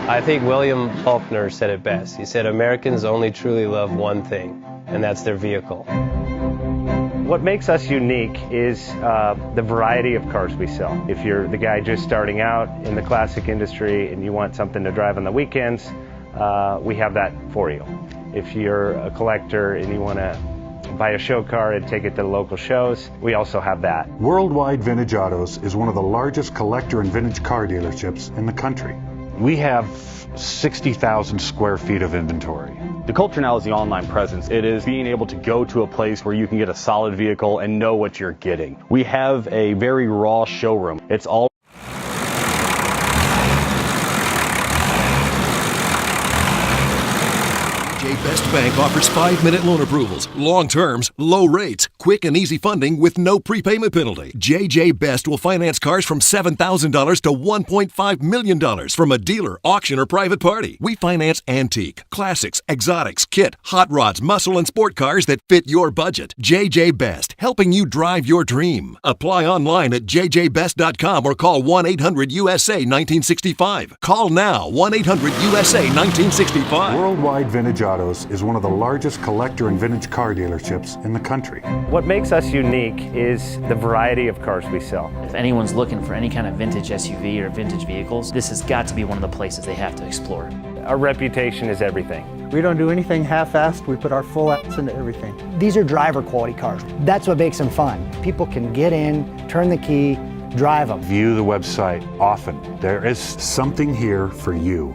I think William Faulkner said it best. He said, Americans only truly love one thing, and that's their vehicle. What makes us unique is the variety of cars we sell. If you're the guy just starting out in the classic industry and you want something to drive on the weekends, we have that for you. If you're a collector and you want to buy a show car and take it to the local shows, we also have that. Worldwide Vintage Autos is one of the largest collector and vintage car dealerships in the country. We have 60,000 square feet of inventory. The culture now is the online presence. It is being able to go to a place where you can get a solid vehicle and know what you're getting. We have a very raw showroom. It's all Best Bank offers 5-minute loan approvals, long terms, low rates, quick and easy funding with no prepayment penalty. JJ Best will finance cars from $7,000 to $1.5 million from a dealer, auction, or private party. We finance antique, classics, exotics, kit, hot rods, muscle, and sport cars that fit your budget. JJ Best, helping you drive your dream. Apply online at jjbest.com or call 1-800-USA-1965. Call now, 1-800-USA-1965. Worldwide Vintage Autos is one of the largest collector and vintage car dealerships in the country. What makes us unique is the variety of cars we sell. If anyone's looking for any kind of vintage SUV or vintage vehicles, this has got to be one of the places they have to explore. Our reputation is everything. We don't do anything half-assed. We put our full ass into everything. These are driver quality cars. That's what makes them fun. People can get in, turn the key, drive them. View the website often. There is something here for you.